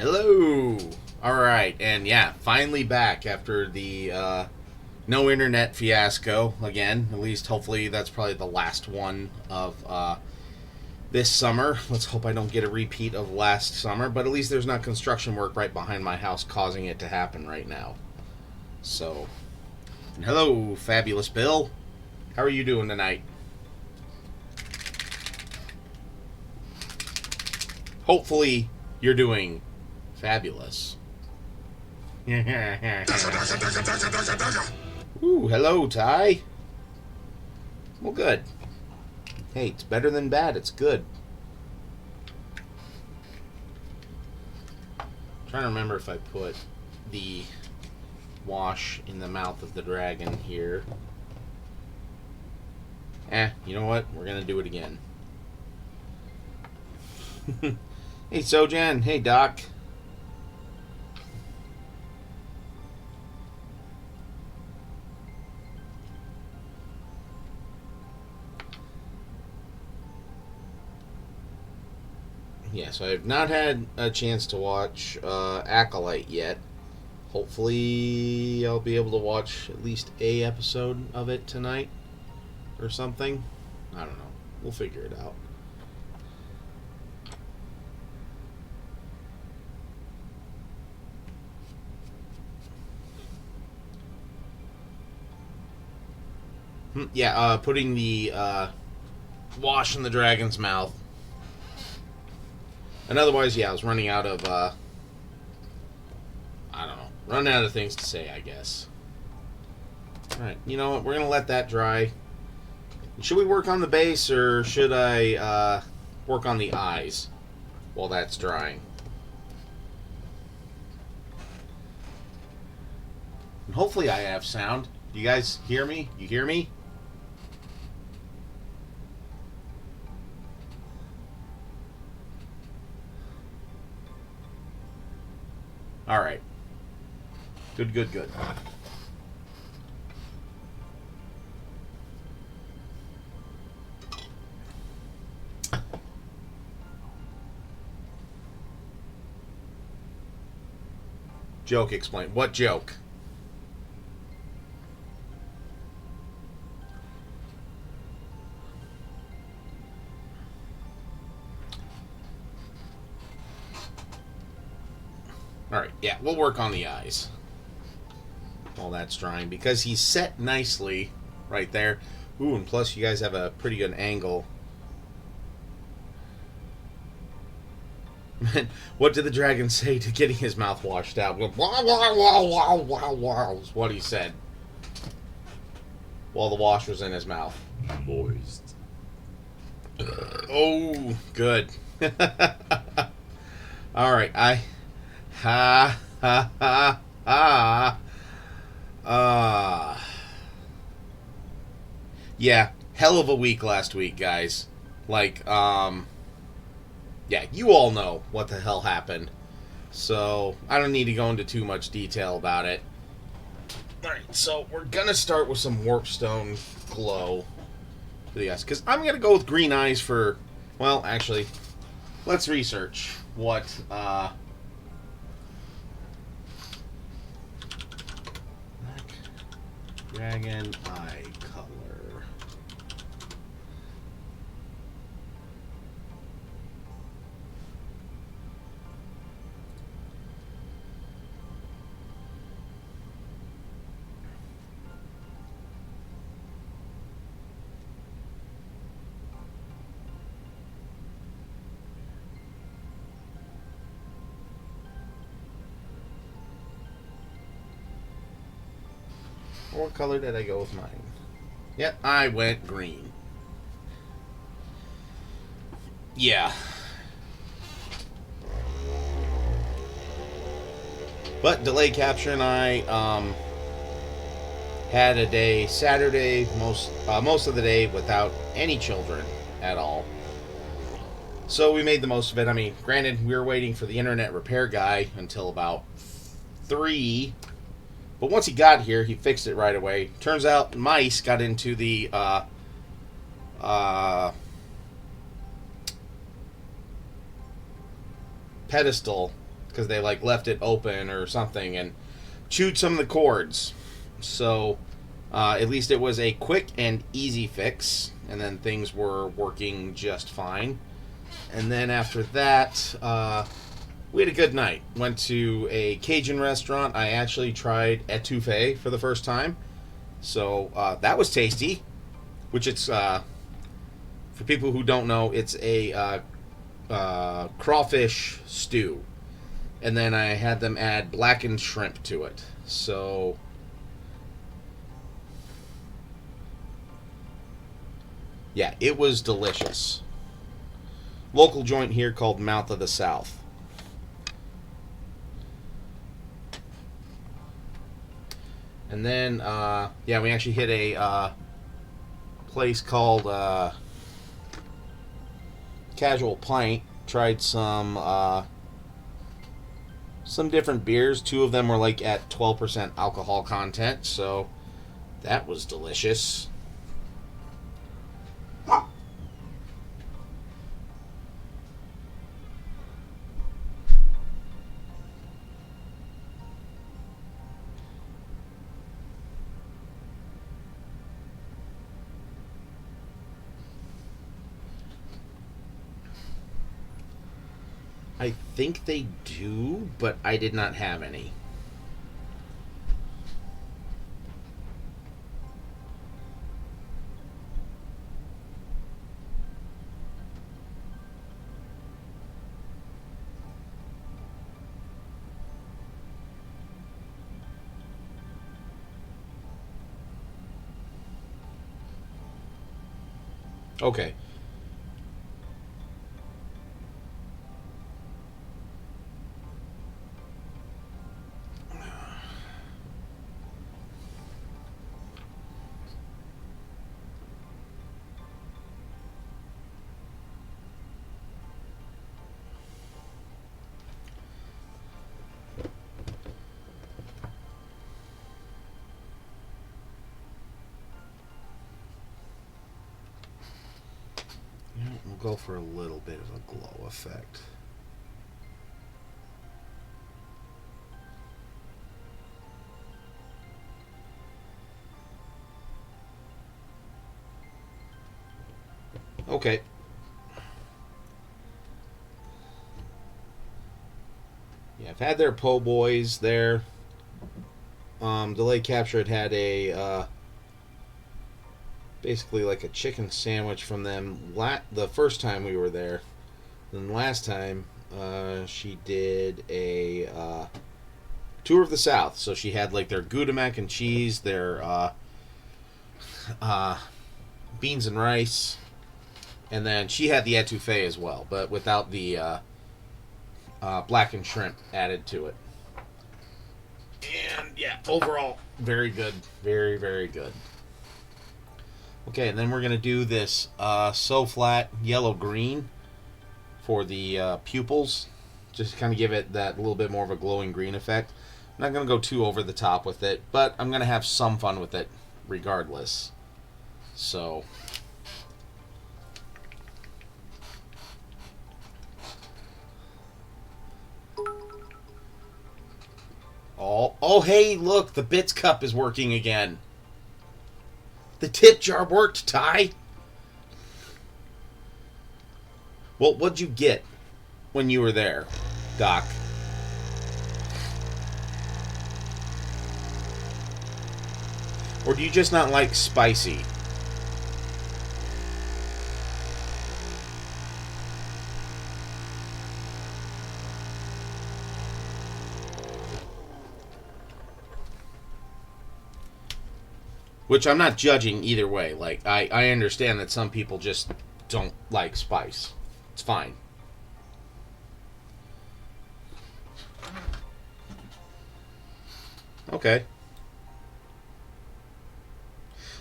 Hello. All right, and yeah, finally back after the no internet fiasco again. At least, hopefully, that's probably the last one of this summer. Let's hope I don't get a repeat of last summer. But at least there's not construction work right behind my house causing it to happen right now. So, and hello, fabulous Bill. How are you doing tonight? Hopefully, you're doing fabulous. Ooh, hello, Ty. Well, good. Hey, it's better than bad. It's good. I'm trying to remember if I put the wash in the mouth of the dragon here. You know what? We're gonna do it again. Hey, Sojan. Hey, Doc. Yeah, so I've not had a chance to watch Acolyte yet. Hopefully, I'll be able to watch at least a episode of it tonight or something. I don't know. We'll figure it out. Yeah, putting the wash in the dragon's mouth. And otherwise, yeah, I was running out of, I don't know, running out of things to say, I guess. Alright, you know what, we're going to let that dry. Should we work on the base, or should I work on the eyes while that's drying? And hopefully I have sound. You guys hear me? You hear me? Alright. Good, good, good. Joke explain. What joke? Alright, yeah, we'll work on the eyes while that's drying, because he's set nicely right there. Ooh, and plus you guys have a pretty good angle. What did the dragon say to getting his mouth washed out? Is what he said while the wash was in his mouth. Moist. Oh, good. All right, ha ha ha ha. Yeah, hell of a week last week, guys. Like, yeah, you all know what the hell happened. So, I don't need to go into too much detail about it. Alright, so we're gonna start with some Warpstone Glow for the guys. Because I'm gonna go with green eyes for, well, actually, let's research what, Black Dragon Eye color. What color did I go with mine? Yep, I went green. Yeah. But Delay Capture and I had a day Saturday, most of the day without any children at all. So we made the most of it. I mean, granted, we were waiting for the internet repair guy until about 3. But once he got here, he fixed it right away. Turns out mice got into the pedestal because they like left it open or something and chewed some of the cords. So at least it was a quick and easy fix, and then things were working just fine. And then after that, we had a good night. Went to a Cajun restaurant. I actually tried etouffee for the first time, so that was tasty. Which it's for people who don't know, it's a crawfish stew, and then I had them add blackened shrimp to it. So yeah, it was delicious. Local joint here called Mouth of the South. And then, yeah, we actually hit a place called Casual Pint. Tried some different beers. Two of them were like at 12% alcohol content, so that was delicious. I think they do, but I did not have any. Okay. We'll go for a little bit of a glow effect. Okay. Yeah, I've had their po' boys there. Delay Capture had a basically like a chicken sandwich from them the first time we were there. Then last time she did a tour of the South. So she had like their Gouda mac and cheese, their beans and rice, and then she had the etouffee as well, but without the blackened shrimp added to it. And yeah, overall, very good. Very, very good. Okay, and then we're going to do this So Flat yellow-green for the pupils. Just kind of give it that little bit more of a glowing green effect. I'm not going to go too over the top with it, but I'm going to have some fun with it regardless. So... Oh, hey, look, the Bits Cup is working again. The tip jar worked, Ty. Well, what'd you get when you were there, Doc? Or do you just not like spicy? Which I'm not judging either way. Like, I understand that some people just don't like spice. It's fine. Okay.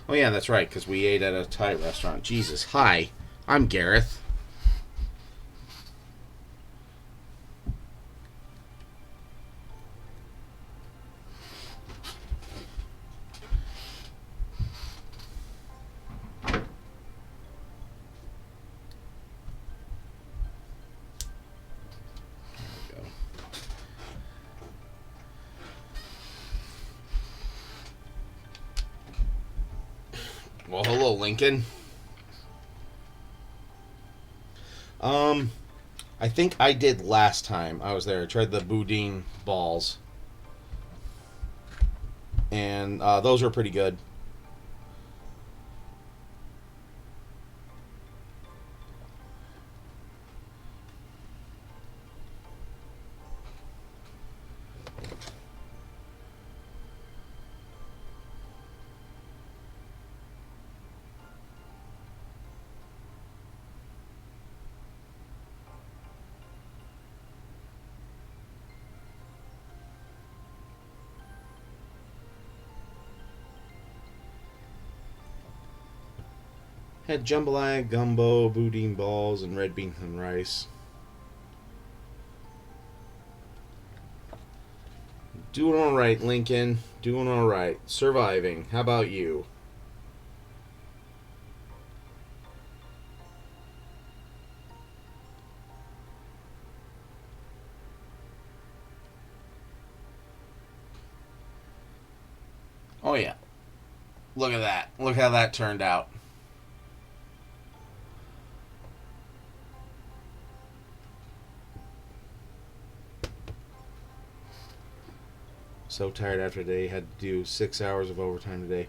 Oh, yeah, that's right, because we ate at a Thai restaurant. Jesus. Hi, I'm Gareth. Well, hello, Lincoln. Um, I think I did last time I was there. I tried the boudin balls, and those were pretty good. Had jambalaya, gumbo, boudin balls, and red beans and rice. Doing all right, Lincoln. Doing all right. Surviving. How about you? Oh yeah. Look at that. Look how that turned out. So tired after today. Had to do 6 hours of overtime today.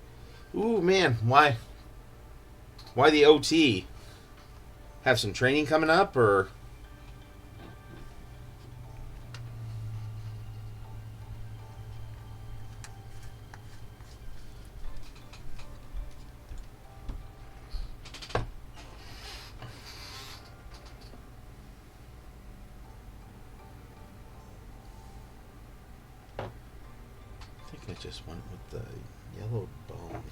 Ooh man, why? Why the OT? Have some training coming up, or? I think I just went with the yellow bone.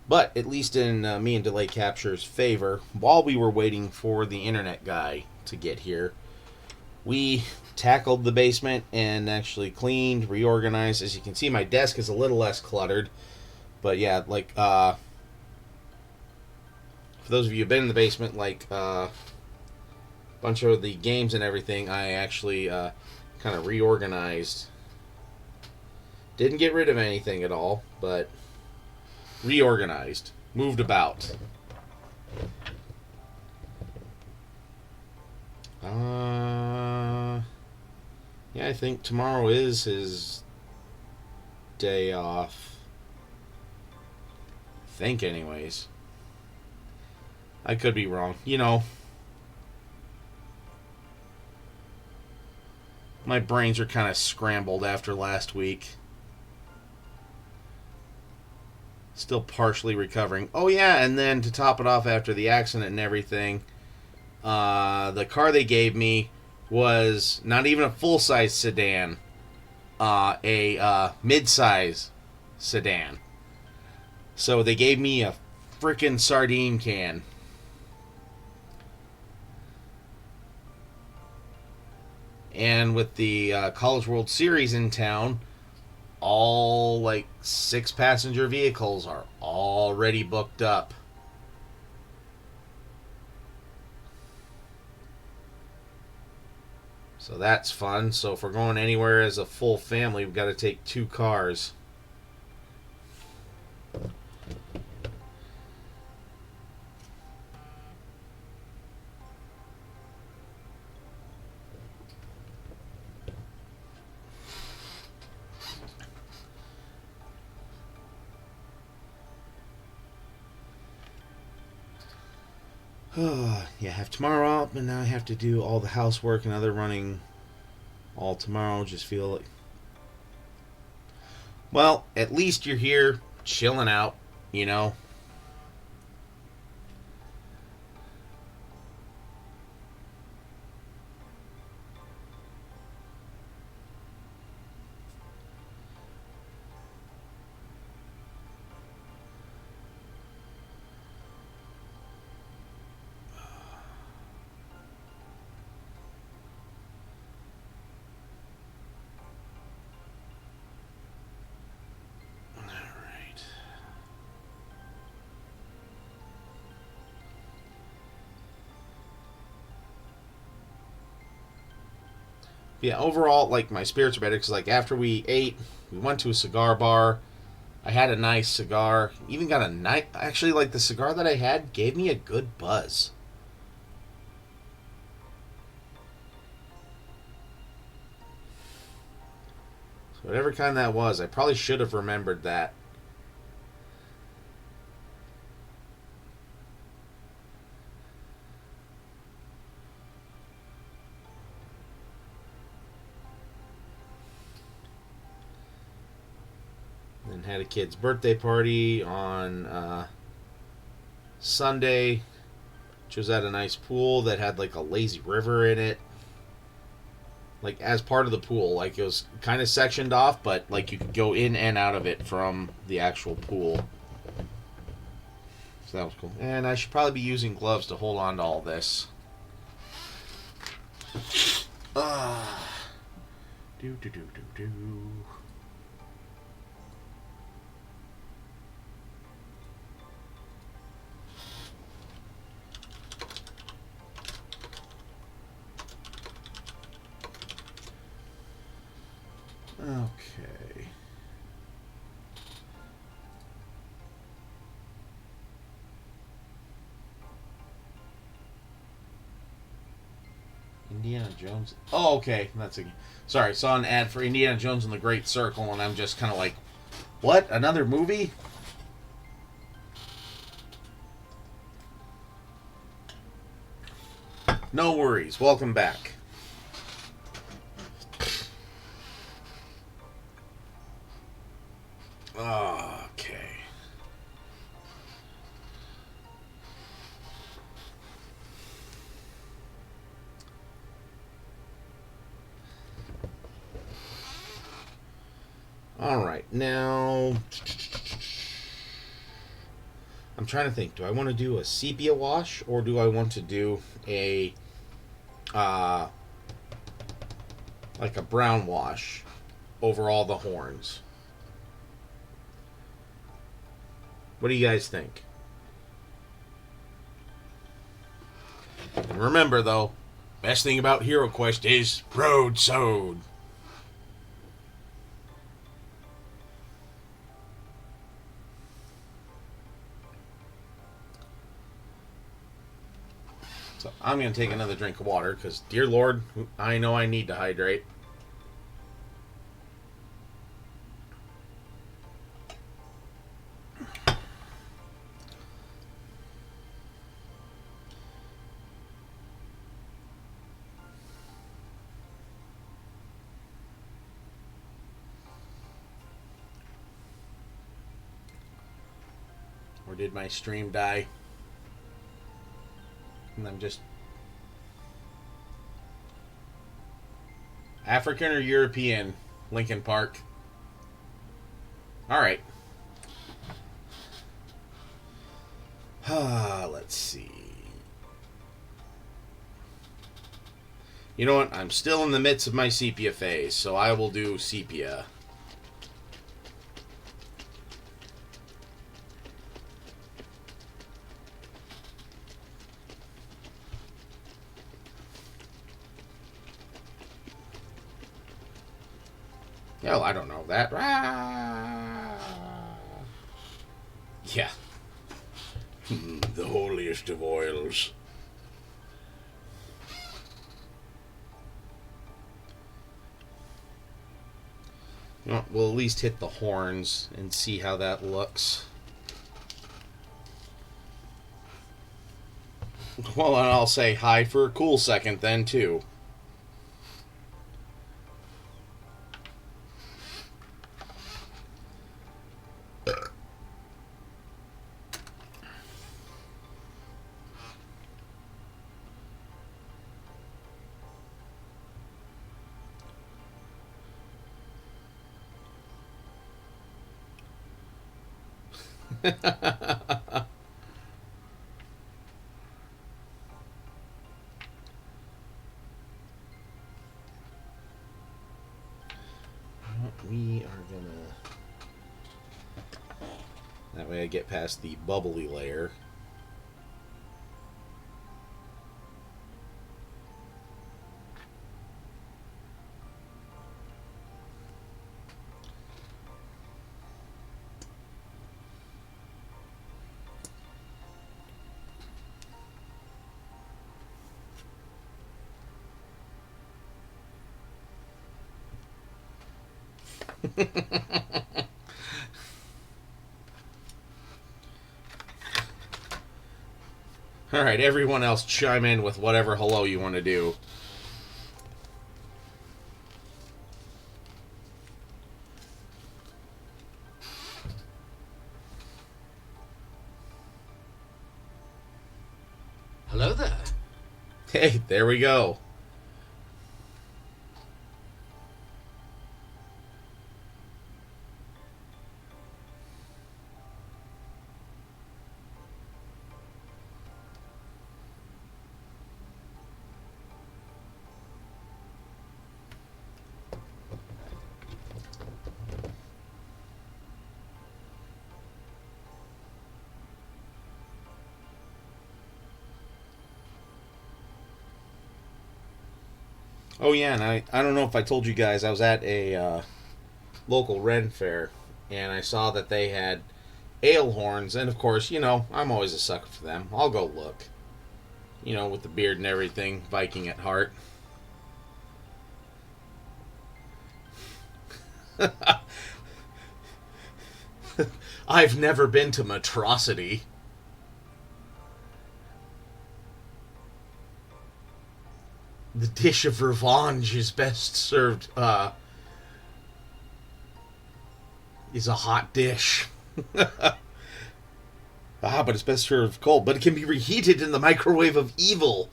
But at least in me and Delay Capture's favor, while we were waiting for the internet guy to get here, we tackled the basement and actually cleaned, reorganized. As you can see, my desk is a little less cluttered. But yeah, like, for those of you who've been in the basement, like, a bunch of the games and everything, I actually kind of reorganized. Didn't get rid of anything at all, but reorganized, moved about. Yeah, I think tomorrow is his day off. I think, anyways. I could be wrong. You know, my brains are kind of scrambled after last week. Still partially recovering. Oh yeah, and then to top it off, after the accident and everything, the car they gave me was not even a full-size sedan, a mid-size sedan. So they gave me a freaking sardine can. And with the College World Series in town, all like 6-passenger vehicles are already booked up. So that's fun. So if we're going anywhere as a full family, we've got to take 2 cars. Yeah, I have tomorrow up, and now I have to do all the housework and other running all tomorrow. Just feel like Well, at least you're here chilling out, you know. All right. Yeah, overall, like, my spirits are better because, like, after we ate, we went to a cigar bar. I had a nice cigar. Even got a nice. Actually, like, the cigar that I had gave me a good buzz. So whatever kind that was, I probably should have remembered that. And had a kid's birthday party on Sunday, which was at a nice pool that had like a lazy river in it. Like as part of the pool, like it was kind of sectioned off, but like you could go in and out of it from the actual pool. So that was cool. And I should probably be using gloves to hold on to all this. Ah, do do do do do. Okay. Indiana Jones. Oh, okay. That's a. Sorry, saw an ad for Indiana Jones and the Great Circle, and I'm just kind of like, what? Another movie? No worries. Welcome back. Okay. All right. Now, I'm trying to think. Do I want to do a sepia wash or do I want to do a uh, like a brown wash over all the horns? What do you guys think? And remember, though, best thing about Hero Quest is Road Sode. So I'm going to take another drink of water because, dear Lord, I know I need to hydrate. Or did my stream die? And I'm just African or European, Lincoln Park. All right. Let's see. You know what? I'm still in the midst of my sepia phase, so I will do sepia. Oh, I don't know that. Yeah. The holiest of oils. You know, we'll at least hit the horns and see how that looks. Well, and I'll say hi for a cool second then, too. We are gonna. That way I get past the bubbly layer. All right, everyone else chime in with whatever hello you want to do. Hello there. Hey, there we go. Oh yeah, and I don't know if I told you guys I was at a local Ren fair, and I saw that they had ale horns, and of course, I'm always a sucker for them. I'll go look. With the beard and everything, Viking at heart. I've never been to Matrosity. The dish of revenge is best served, is a hot dish. But it's best served cold. But it can be reheated in the microwave of evil.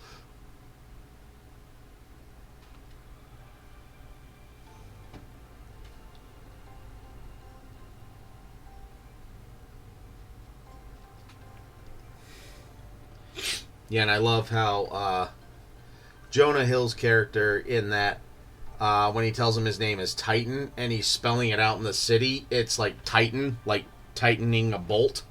Yeah, and I love how Jonah Hill's character in that, when he tells him his name is Titan and he's spelling it out in the city, it's like Titan, like tightening a bolt.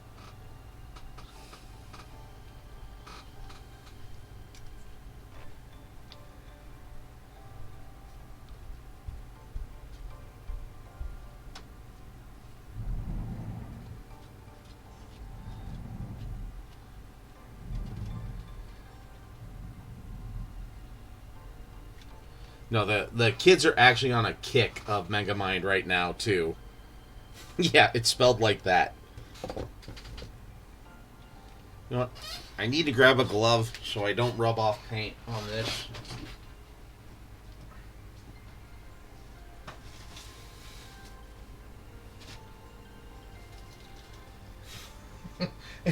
No, the kids are actually on a kick of Megamind right now too. Yeah, it's spelled like that. You know what? I need to grab a glove so I don't rub off paint on this.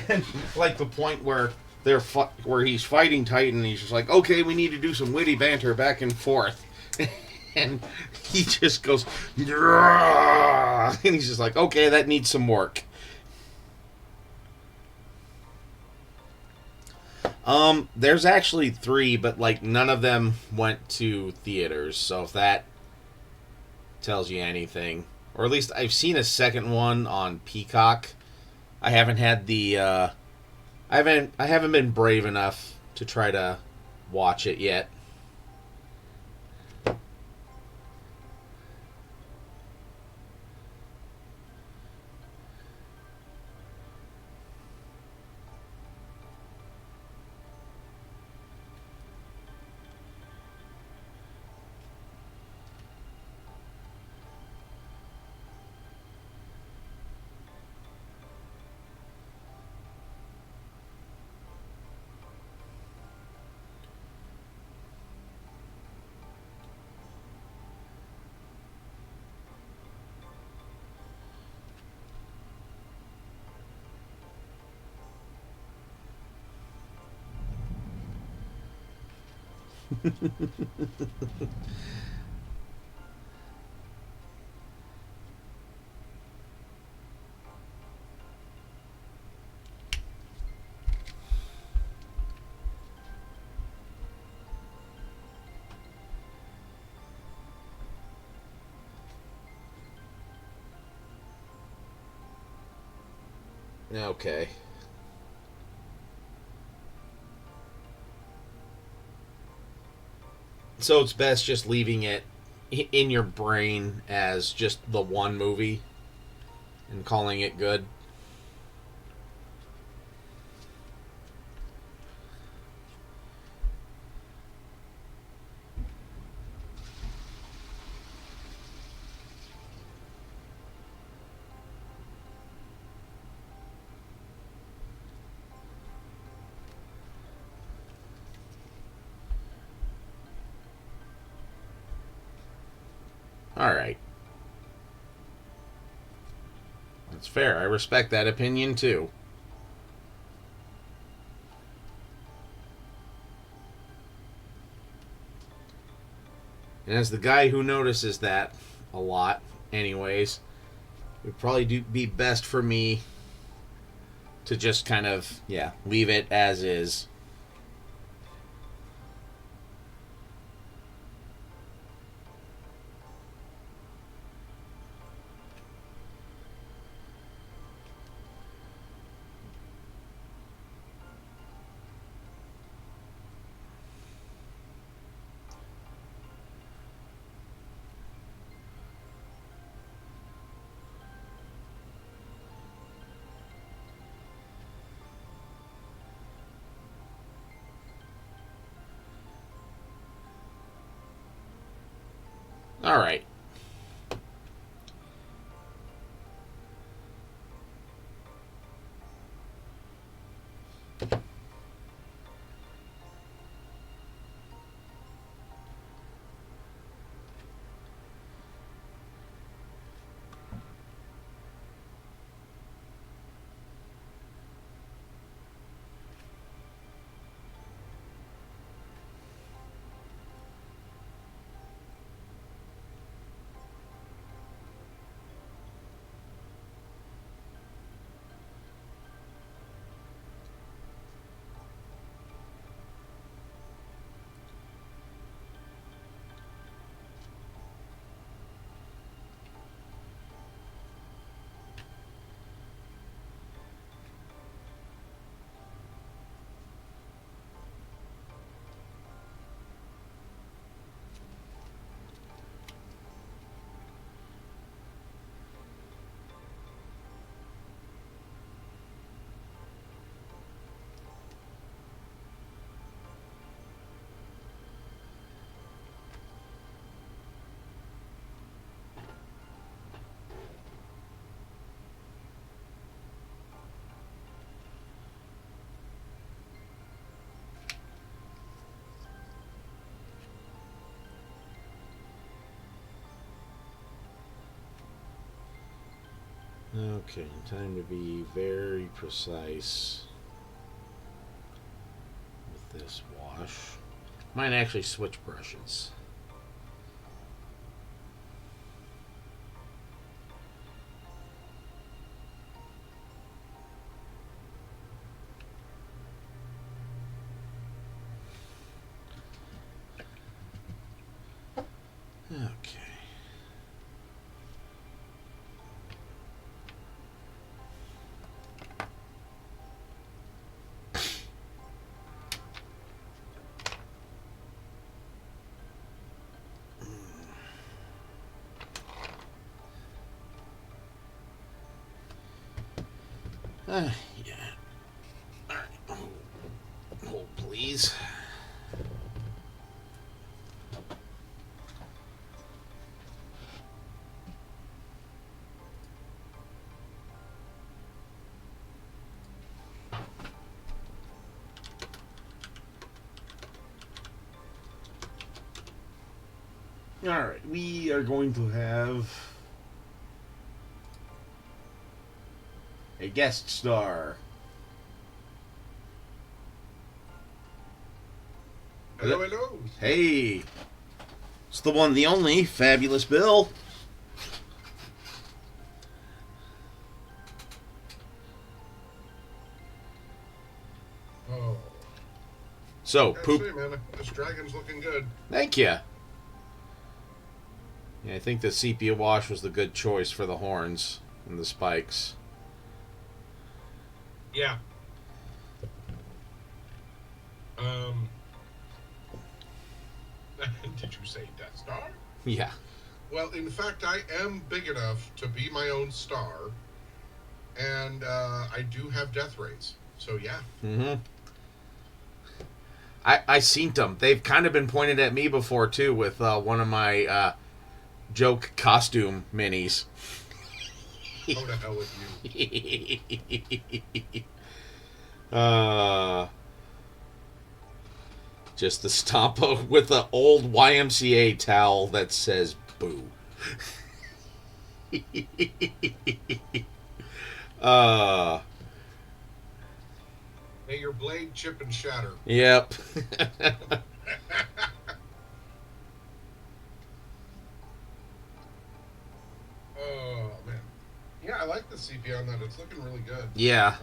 And like the point where where he's fighting Titan, he's just like, okay, we need to do some witty banter back and forth, and he just goes, and he's just like, okay, that needs some work. There's actually three, but like none of them went to theaters. So if that tells you anything, or at least I've seen a second one on Peacock. I haven't had the I haven't been brave enough to try to watch it yet. Okay. So it's best just leaving it in your brain as just the one movie and calling it good. All right. That's fair. I respect that opinion too. And as the guy who notices that a lot, anyways, it would probably be best for me to just kind of, yeah, leave it as is. All right. Okay, time to be very precise with this wash. Might actually switch brushes. Okay. Yeah. All right. Hold, please. All right. We are going to have a guest star. Hello, hello. Hey, it's the one, the only, Fabulous Bill. Oh, So, gotta poop. say, man, this dragon's looking good. Thank you. Yeah, I think the sepia wash was the good choice for the horns and the spikes. Yeah. Um. Did you say Death Star? Yeah. Well, in fact, I am big enough to be my own star, and I do have death rays. So yeah. Mm-hmm. I seen them. They've kind of been pointed at me before too with one of my joke costume minis. Oh, to hell with you. uh, just the stomp with the old YMCA towel that says "boo." uh, May your blade chip and shatter. yep. Oh man. Yeah, I like the CP on that. It's looking really good. Yeah.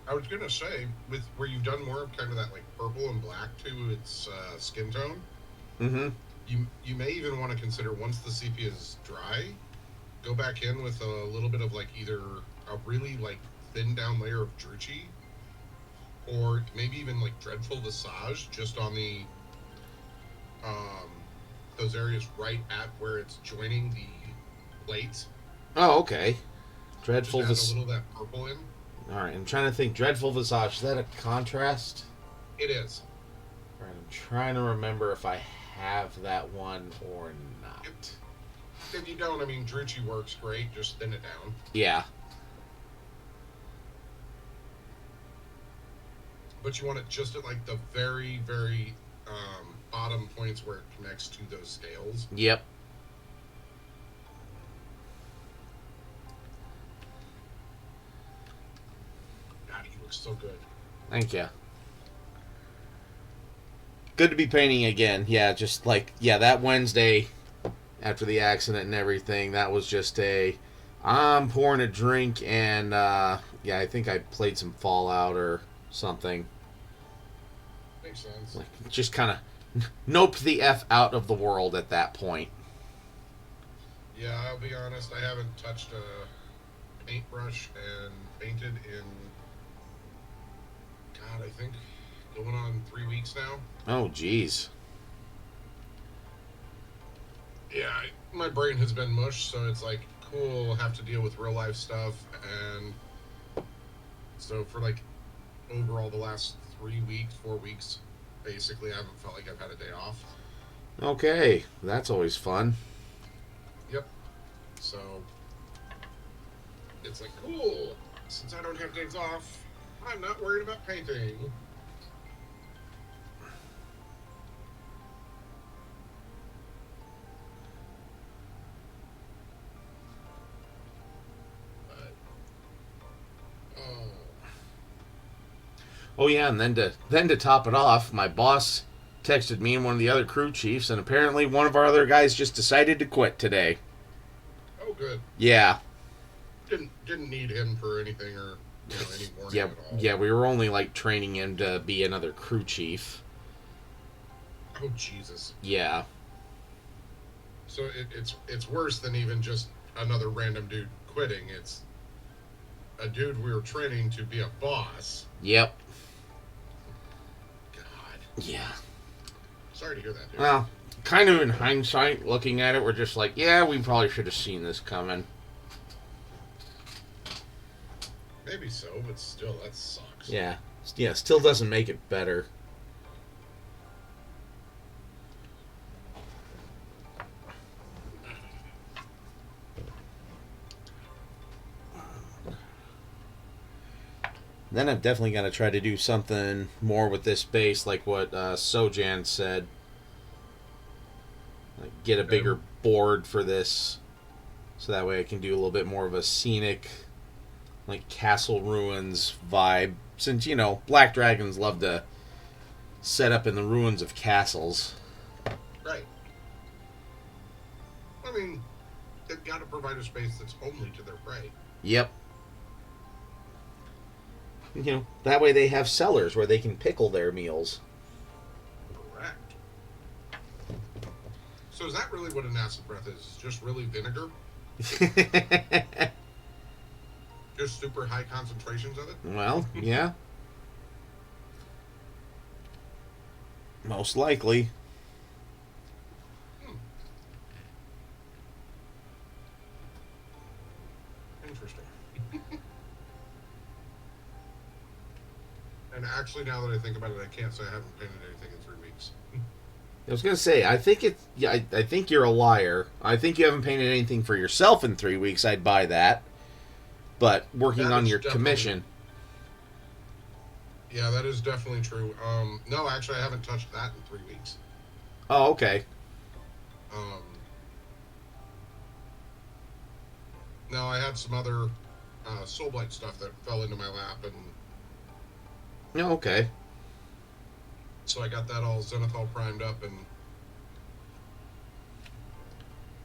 I was gonna say, with where you've done more of kind of that like purple and black to its skin tone, Mm-hmm. you may even want to consider once the CP is dry, go back in with a little bit of like either a really like thin down layer of Druchii, or maybe even like Dreadful Visage just on the um those areas right at where it's joining the plates. Oh, okay. Just Dreadful add a Vis. little of that purple in. All right, I'm trying to think. Dreadful Visage. Is that a contrast? It is. All right, I'm trying to remember if I have that one or not. If you don't, I mean, Druchii works great. Just thin it down. Yeah. But you want it just at like the very, very bottom points where it connects to those scales. Yep. God, he looks so good. Thank you. Good to be painting again. Yeah, just like that Wednesday after the accident and everything, that was just I'm pouring a drink and yeah, I think I played some Fallout or something. Makes sense. Like just kind of nope the F out of the world at that point. Yeah, I'll be honest. I haven't touched a paintbrush and painted in, God, I think going on 3 weeks now. Oh, jeez. Yeah, my brain has been mush, so it's like, cool, I'll have to deal with real life stuff. And so for like overall the last 3 weeks, 4 weeks, basically, I haven't felt like I've had a day off. Okay, that's always fun. Yep. So it's like, cool, since I don't have days off, I'm not worried about painting. But, oh, Oh yeah, and then to top it off, my boss texted me and one of the other crew chiefs, and apparently one of our other guys just decided to quit today. oh, good. Yeah. Didn't need him for anything or any warning Yeah, at all. yeah, we were only like training him to be another crew chief. Oh Jesus. Yeah. So it's worse than even just another random dude quitting. It's a dude we were training to be a boss. Yep. God. Yeah. Sorry to hear that, dude. Well, kind of in hindsight, looking at it, we're just like, yeah, we probably should have seen this coming. Maybe so, but still, that sucks. Yeah. Yeah, still doesn't make it better. Then I've definitely got to try to do something more with this base, like what Sojan said. Like get a bigger board for this, so that way I can do a little bit more of a scenic, like castle ruins vibe. Since Black Dragons love to set up in the ruins of castles. Right. I mean, they've got to provide a space that's homely to their prey. Yep. That way they have cellars where they can pickle their meals. Correct. So is that really what an acid breath is? Just really vinegar? just super high concentrations of it. Well, yeah, most likely. Hmm, interesting. And actually, now that I think about it, I can't say I haven't painted anything in 3 weeks. I was gonna say, I think it's. Yeah, I think you're a liar. I think you haven't painted anything for yourself in 3 weeks. I'd buy that. But working That on is your definitely, commission. yeah, that is definitely true. No, actually, I haven't touched that in 3 weeks. Oh, okay. Um, no, I had some other Soulblight stuff that fell into my lap, and No, okay. so I got that all Zenithal primed up and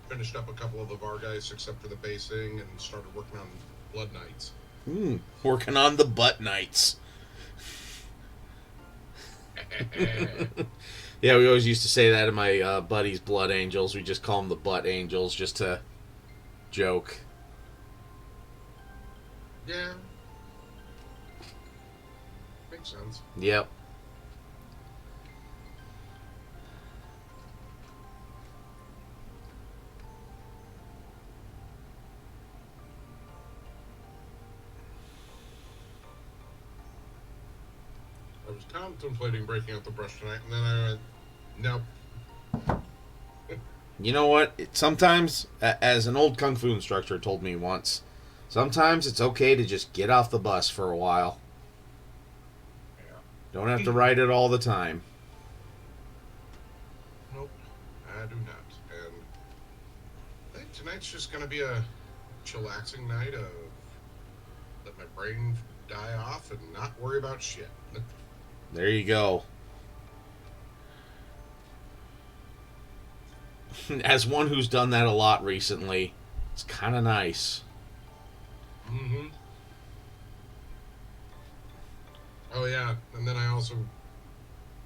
finished up a couple of the Vargeist except for the basing, and started working on Blood Knights. Working on the butt nights. Yeah, we always used to say that to my buddies, Blood Angels. We just call them the Butt Angels just to joke. Yeah, makes sense. Yep. I was contemplating breaking out the brush tonight, and then I went, nope. You know what? Sometimes, as an old kung fu instructor told me once, sometimes it's okay to just get off the bus for a while. Don't have to Yeah. ride it all the time. Nope, I do not. And I think tonight's just going to be a chillaxing night of let my brain die off and not worry about shit. There you go. As one who's done that a lot recently, it's kind of nice. Mm-hmm. Oh yeah, and then I also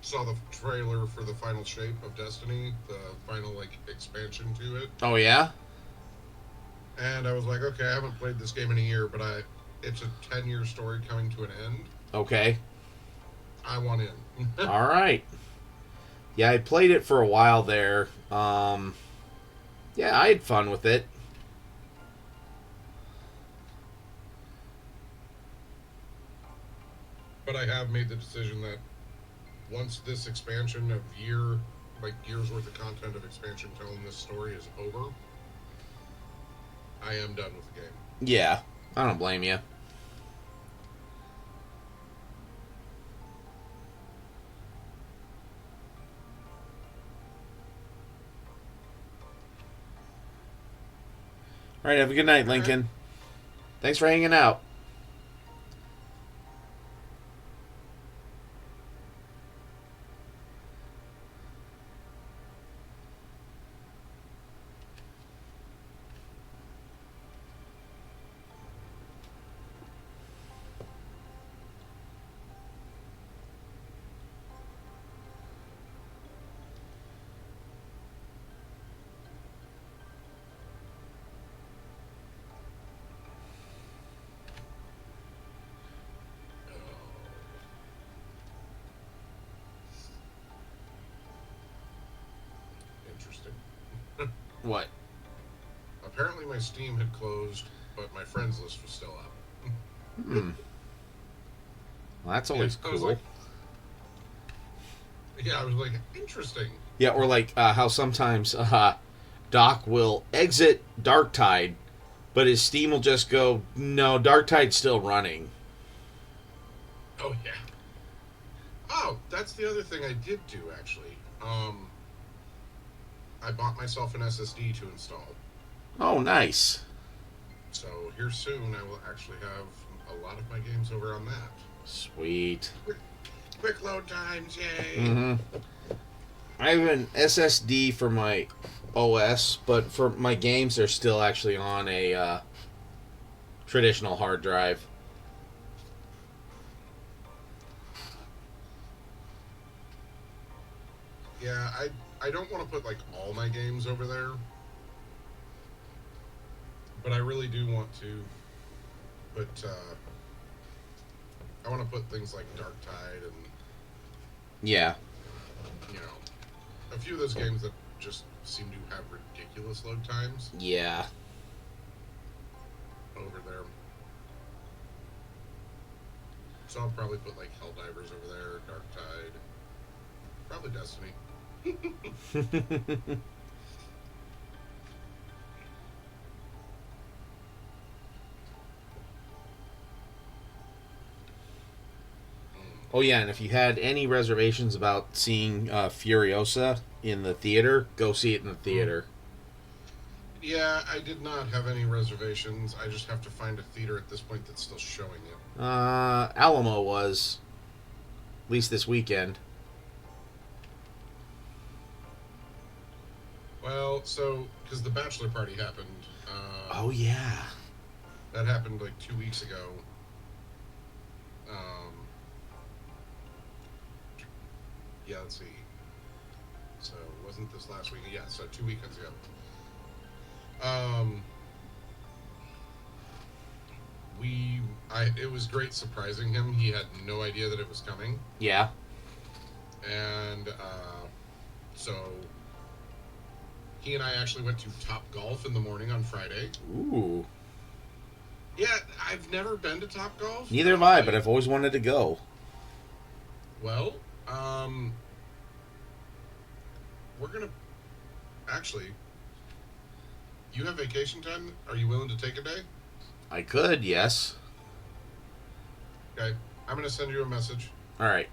saw the trailer for the final shape of Destiny, the final like expansion to it, Oh, yeah? and I was like, okay, I haven't played this game in a year, but it's a 10-year story coming to an end. Okay. I want in. All right. Yeah, I played it for a while there. Yeah, I had fun with it. But I have made the decision that once this expansion of years worth of content of expansion telling this story is over, I am done with the game. Yeah, I don't blame you. All right, have a good night, All right. Lincoln. Thanks for hanging out. Oh, interesting. What? Apparently, my Steam had closed, but my friends list was still up. Hmm. Well, that's Yeah, always I was cool. like, yeah, I was like, interesting. Yeah, or like how sometimes Doc will exit Darktide, but his Steam will just go, no, Darktide's still running. Oh yeah. Oh, that's the other thing I did do actually. I bought myself an SSD to install. Oh, nice. So here soon, I will actually have a lot of my games over on that. Sweet. Quick load times, yay! Mm-hmm. I have an SSD for my OS, but for my games, they're still actually on a traditional hard drive. Yeah, I don't want to put like all my games over there, but I really do want to But I want to put things like Dark Tide and Yeah. you know a few of those games that just seem to have ridiculous load times Yeah. over there. So I'll probably put like Helldivers over there, Dark Tide, probably Destiny. Oh yeah, and if you had any reservations about seeing Furiosa in the theater, go see it in the theater. Yeah, I did not have any reservations. I just have to find a theater at this point that's still showing it. Alamo was, at least this weekend. Well, so because the bachelor party happened, Oh yeah. that happened like 2 weeks ago. Um, yeah, let's see. So wasn't this last week? Yeah, so 2 weekends ago. Um, it was great surprising him. He had no idea that it was coming, Yeah. and so he and I actually went to Top Golf in the morning on Friday. Ooh. Yeah, I've never been to Top Golf. Neither have I, but I've always wanted to go. Well, we're gonna actually. You have vacation time. Are you willing to take a day? I could, yes. Okay, I'm gonna send you a message. All right.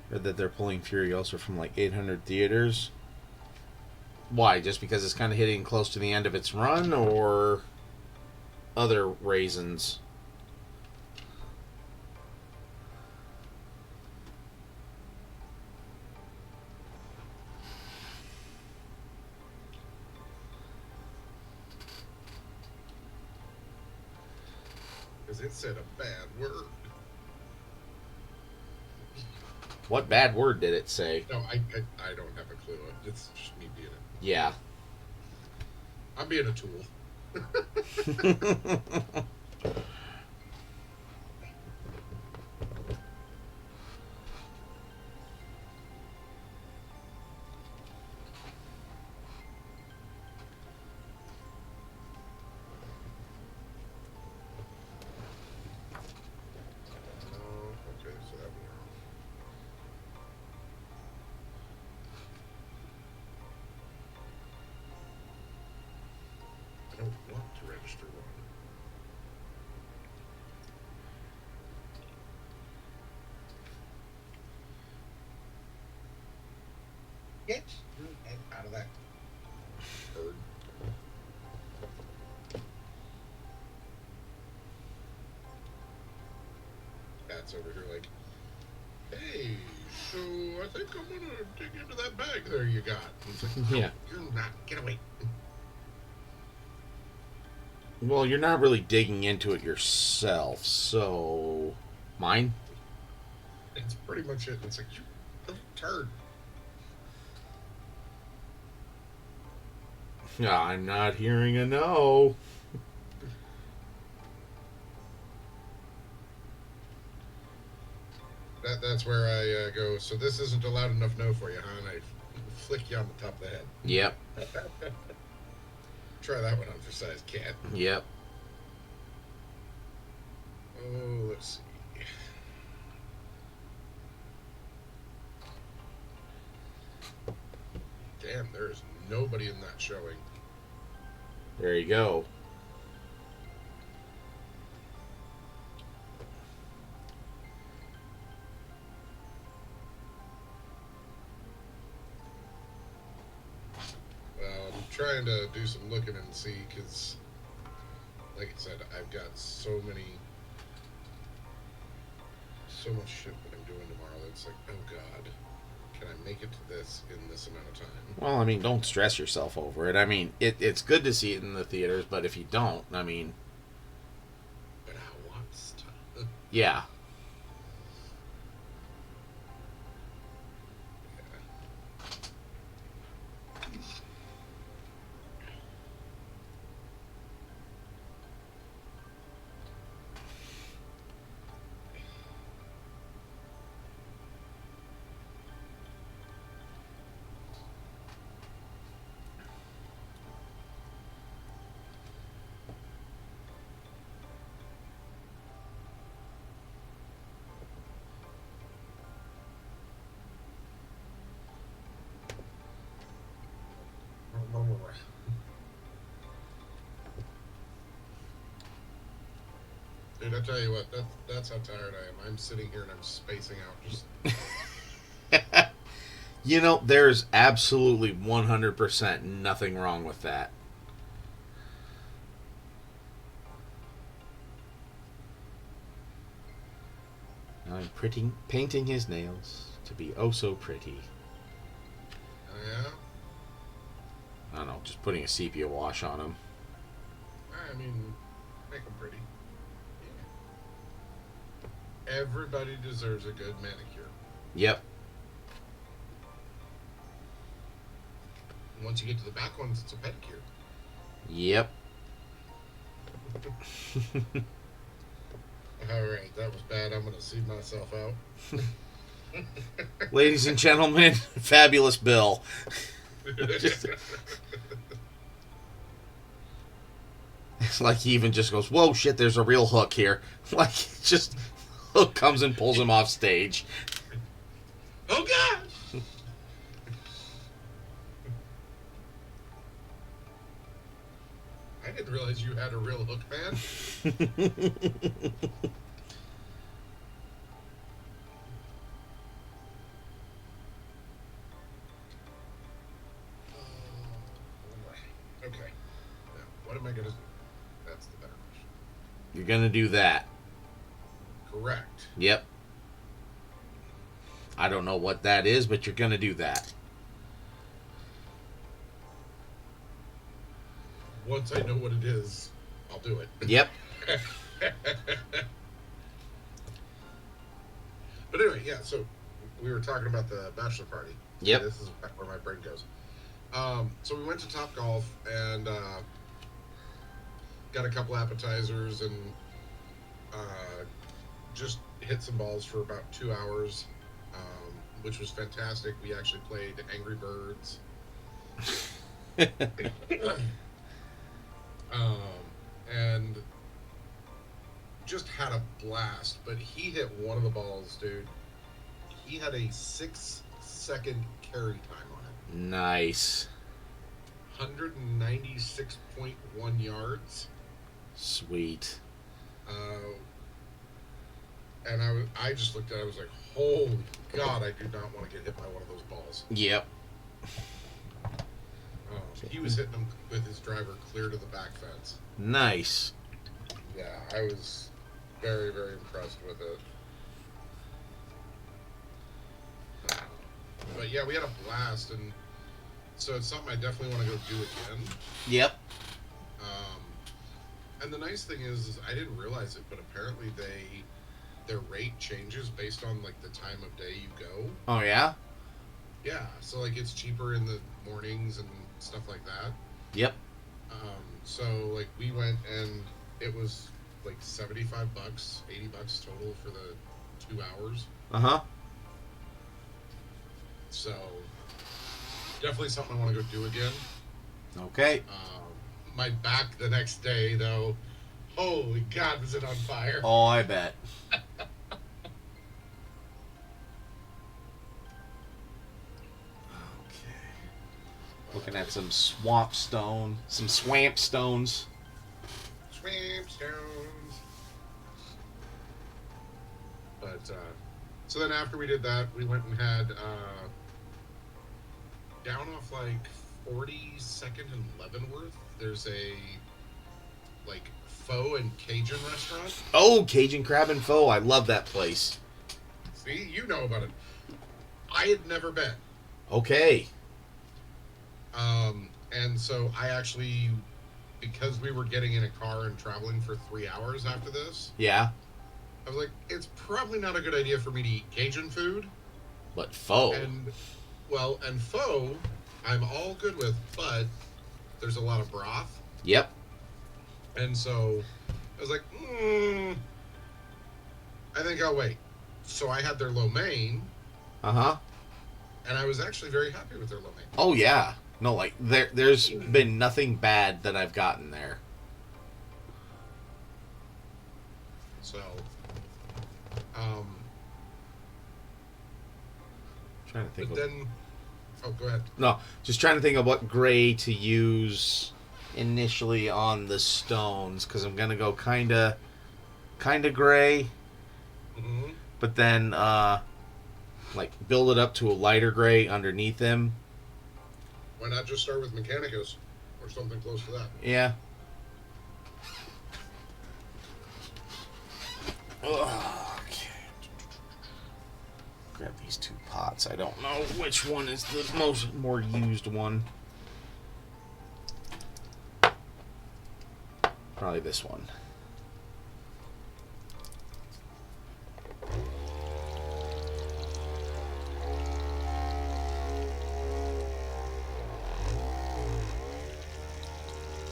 Read that they're pulling Furiosa from like 800 theaters. Why? Just because it's kind of hitting close to the end of its run, or other reasons? Because it said a bad word. What bad word did it say? No, I don't have a clue. It's just me being Yeah. I'm being a tool. Okay, so that went wrong. I don't want to register one. Get your head out of that bird. Cat's over here like, hey, so I think I'm gonna dig into that bag there you got. And it's like, no, Yeah. you're not. Get away. Well, you're not really digging into it yourself, so. Mine? It's pretty much it. It's like, you little turd. Yeah, I'm not hearing a no. That's where I go, so this isn't a loud enough no for you, huh? And I flick you on the top of the head. Yep. Try that one on for size cat. Yep. Oh, let's see. Damn, there is nobody in that showing. There you go. Well, I'm trying to do some looking and see, because, like I said, I've got so much shit that I'm doing tomorrow that's like, oh god, can I make it to this in this amount of time? Well, I mean, don't stress yourself over it. I mean, it's good to see it in the theaters, but if you don't, I mean. But I want stuff. Yeah. Dude, I tell you what, that's how tired I am. I'm sitting here and I'm spacing out. Just You know, there's absolutely 100% nothing wrong with that. I'm painting his nails to be oh so pretty. yeah. I don't know, just putting a sepia wash on him. I mean, make them pretty. Yeah. Everybody deserves a good manicure. Yep. Once you get to the back ones, it's a pedicure. Yep. All right, that was bad. I'm gonna see myself out. Ladies and gentlemen, Fabulous Bill. Just, it's like he even just goes, whoa, shit, there's a real hook here. Like, just, hook comes and pulls him off stage. Oh God! I didn't realize you had a real hook, man. Okay. Now, what am I gonna do? That's the better question. You're gonna do that. Correct. Yep. I don't know what that is, but you're gonna do that. Once I know what it is, I'll do it. Yep. But anyway, yeah. So we were talking about the bachelor party. Yep. This is where my brain goes. So we went to Top Golf and got a couple appetizers and just hit some balls for about 2 hours, which was fantastic. We actually played Angry Birds. And just had a blast. But he hit one of the balls, dude. He had a 6-second carry time on it. Nice. 196.1 yards. Sweet. And I just looked at it, I was like, holy God, I do not want to get hit by one of those balls. Yep. He was hitting them with his driver clear to the back fence. Nice. Yeah, I was very, very impressed with it. But yeah, we had a blast, and so it's something I definitely want to go do again. Yep. And the nice thing is I didn't realize it, but apparently their rate changes based on like the time of day you go. Oh yeah. Yeah, so like it's cheaper in the mornings and stuff like that. Yep. So like we went and it was like $75, $80 total for the 2 hours. Uh-huh. So definitely something I want to go do again. Okay. My back the next day though, holy God, was it on fire? Oh, I bet. Looking at some swamp stones. Swamp stones. But so then after we did that, we went and had down off like 42nd and Leavenworth. There's a like pho and Cajun restaurant. Oh, Cajun Crab and Pho. I love that place. See, you know about it. I had never been. Okay. And so I actually, because we were getting in a car and traveling for 3 hours after this, Yeah. I was like, it's probably not a good idea for me to eat Cajun food. But pho. And, well, and pho, I'm all good with, but there's a lot of broth. Yep. And so I was like, I think I'll wait. So I had their lo mein, Uh huh. and I was actually very happy with their lo mein. Oh yeah. No, like there's been nothing bad that I've gotten there. So, um, Trying to think but of then, oh, go ahead. no, just trying to think of what gray to use initially on the stones because I'm gonna go kind of gray, Hmm. but then like build it up to a lighter gray underneath them. Why not just start with Mechanicus or something close to that? Yeah. Okay. Grab these two pots. I don't know which one is the more used one. Probably this one.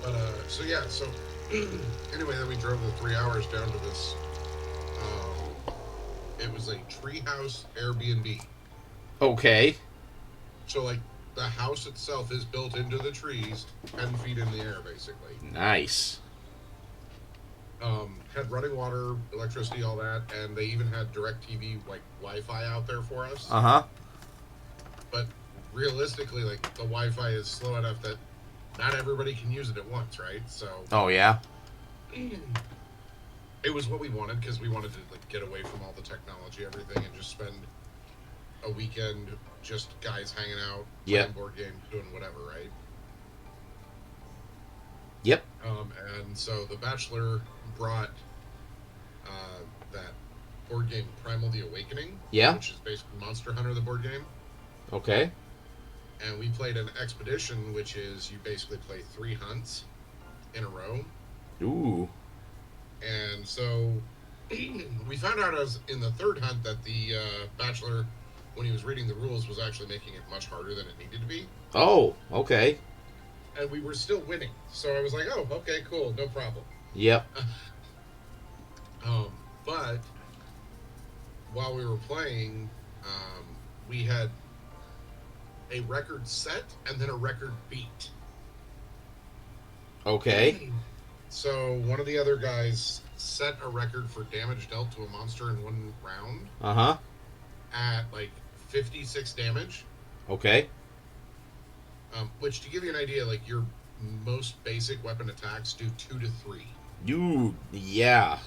But so yeah, so anyway, then we drove the 3 hours down to this. It was a treehouse Airbnb. Okay. So like the house itself is built into the trees, 10 feet in the air, basically. Nice. Had running water, electricity, all that, and they even had direct TV like Wi-Fi out there for us. Uh huh. But realistically, like the Wi-Fi is slow enough that not everybody can use it at once, right? So Oh yeah. it was what we wanted because we wanted to like get away from all the technology, everything, and just spend a weekend just guys hanging out, playing Yep. board games, doing whatever, right? Yep. And so the Bachelor brought that board game Primal the Awakening, Yeah. which is basically Monster Hunter, the board game. Okay. And we played an expedition, which is you basically play 3 hunts in a row. Ooh. And so we found out as in the third hunt that the Bachelor, when he was reading the rules, was actually making it much harder than it needed to be. Oh. Okay. And we were still winning. So I was like, oh, okay, cool, no problem. Yep. But while we were playing, we had a record set and then a record beat. Okay. So one of the other guys set a record for damage dealt to a monster in one round Uh huh. at like 56 damage. Okay. Which, to give you an idea, like your most basic weapon attacks do 2 to 3. You. Yeah.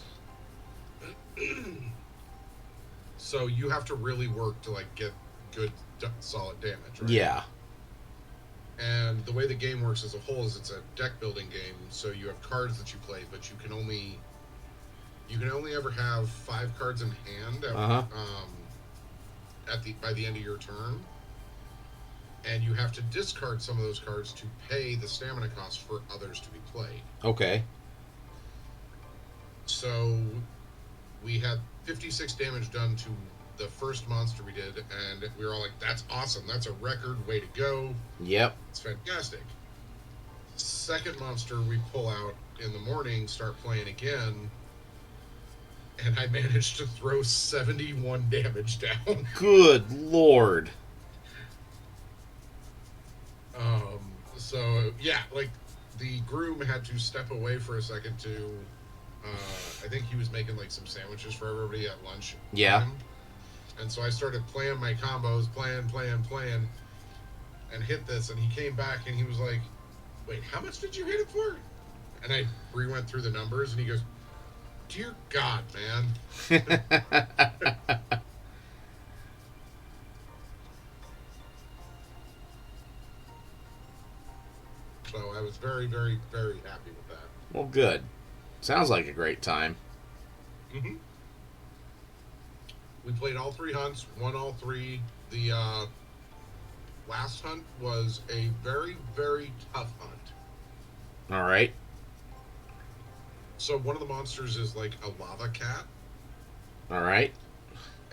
So you have to really work to like get good, solid damage, right? Yeah. And the way the game works as a whole is it's a deck building game. So you have cards that you play, but you can only ever have 5 cards in hand Uh-huh. by the end of your turn. And you have to discard some of those cards to pay the stamina cost for others to be played. Okay. So we had 56 damage done to the first monster we did, and we were all like, that's awesome. That's a record. Way to go. Yep. It's fantastic. Second monster we pull out in the morning, start playing again, and I managed to throw 71 damage down. Good lord. So yeah, like the groom had to step away for a second to I think he was making like some sandwiches for everybody at lunch Yeah. time. And so I started playing my combos, playing, and hit this, and he came back and he was like, wait, how much did you hit it for? And I re-went through the numbers, and he goes, dear God, man. So I was very, very, very happy with that. Well, good. Sounds like a great time. Mm-hmm. We played all 3 hunts, won all 3. The last hunt was a very, very tough hunt. All right. So one of the monsters is like a lava cat. All right.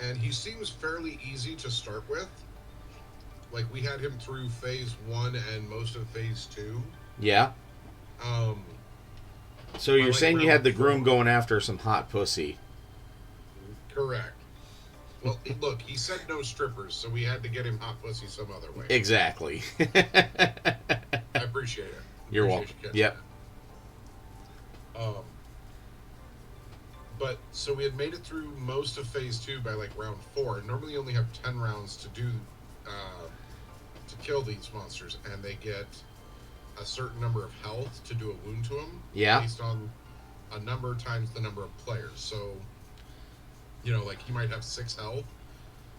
and he seems fairly easy to start with. Like we had him through phase 1 and most of phase 2. Yeah. Um, So by you're like saying you had round the groom 4, going after some hot pussy. correct. Well, look, he said no strippers, so we had to get him hot pussy some other way. Exactly. I appreciate it. You're Appreciate welcome. you catching Yep. that. But so we had made it through most of phase 2 by like round 4. And normally you only have 10 rounds to do to kill these monsters, and they get a certain number of health to do a wound to them. Yeah. Based on a number times the number of players. So, like he might have 6 health,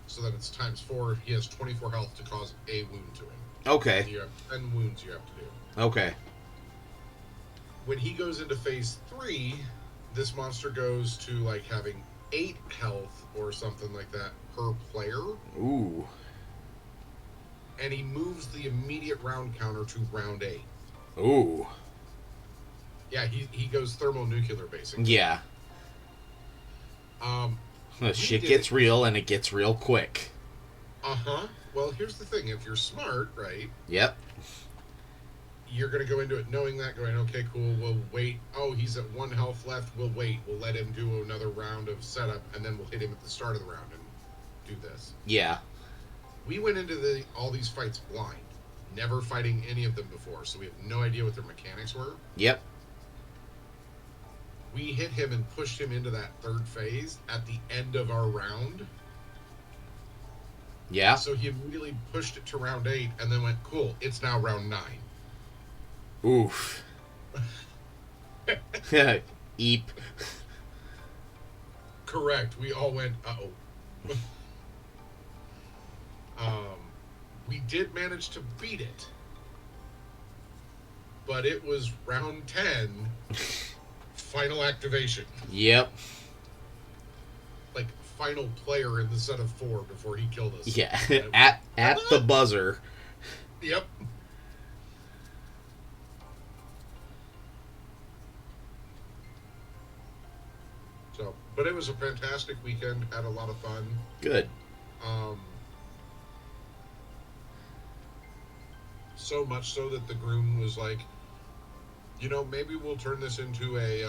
so that it's times 4. He has 24 health to cause a wound to him. Okay. You have 10 wounds you have to do. Okay. When he goes into phase 3, this monster goes to like having 8 health or something like that per player. Ooh. And he moves the immediate round counter to round 8. Ooh. Yeah, he goes thermonuclear basically. Yeah. The shit gets real, and it gets real quick. Uh-huh. Well, here's the thing. If you're smart, right? Yep. You're going to go into it knowing that, going, okay, cool, we'll wait. Oh, he's at 1 health left. We'll wait. We'll let him do another round of setup, and then we'll hit him at the start of the round and do this. Yeah. We went into all these fights blind, never fighting any of them before, so we have no idea what their mechanics were. Yep. We hit him and pushed him into that 3rd phase at the end of our round. Yeah. So he immediately pushed it to round 8 and then went, cool, it's now round 9. Oof. Eep. Correct. We all went, uh-oh. We did manage to beat it. But it was round 10, final activation. Yep. Like, final player in the set of 4 before he killed us. Yeah. at the buzzer. Yep. So, but it was a fantastic weekend. Had a lot of fun. Good. So much so that the groom was like, maybe we'll turn this into a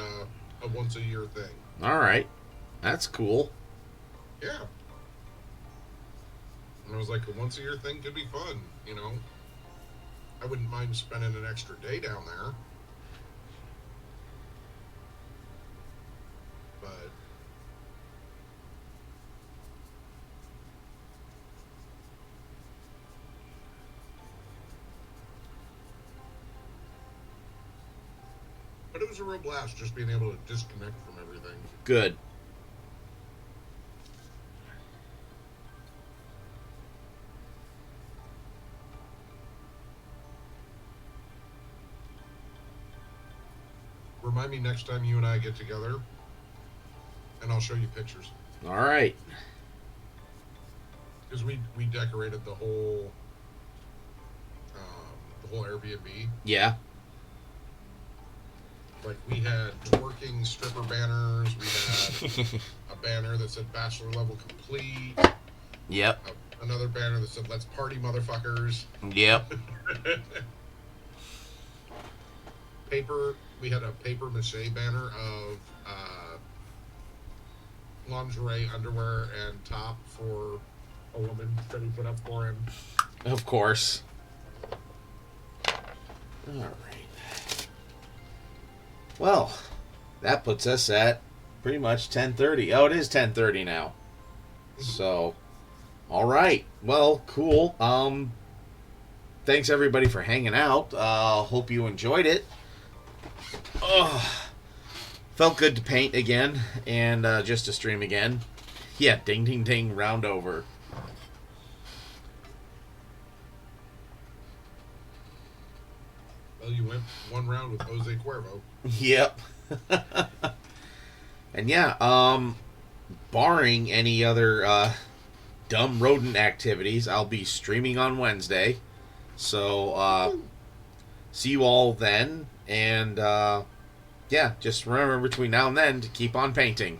once a year thing. All right. That's cool. Yeah. And I was like, a once a year thing could be fun, I wouldn't mind spending an extra day down there. But it was a real blast just being able to disconnect from everything. Good. Remind me next time you and I get together, and I'll show you pictures. All right. Because we decorated the whole Airbnb. Yeah. Like, we had working stripper banners. We had a banner that said bachelor level complete. Yep. Another banner that said let's party, motherfuckers. Yep. Paper. We had a paper mache banner of lingerie, underwear, and top for a woman that he put up for him. Of course. All right. Well, that puts us at pretty much 10:30. Oh, it is 10:30 now. So, all right. Well, cool. Thanks everybody for hanging out. Hope you enjoyed it. Felt good to paint again and just to stream again. Yeah, ding, ding, ding, round over. Well, you went one round with Jose Cuervo. Yep. And yeah, barring any other dumb rodent activities, I'll be streaming on Wednesday. So, see you all then. And, yeah, just remember between now and then to keep on painting.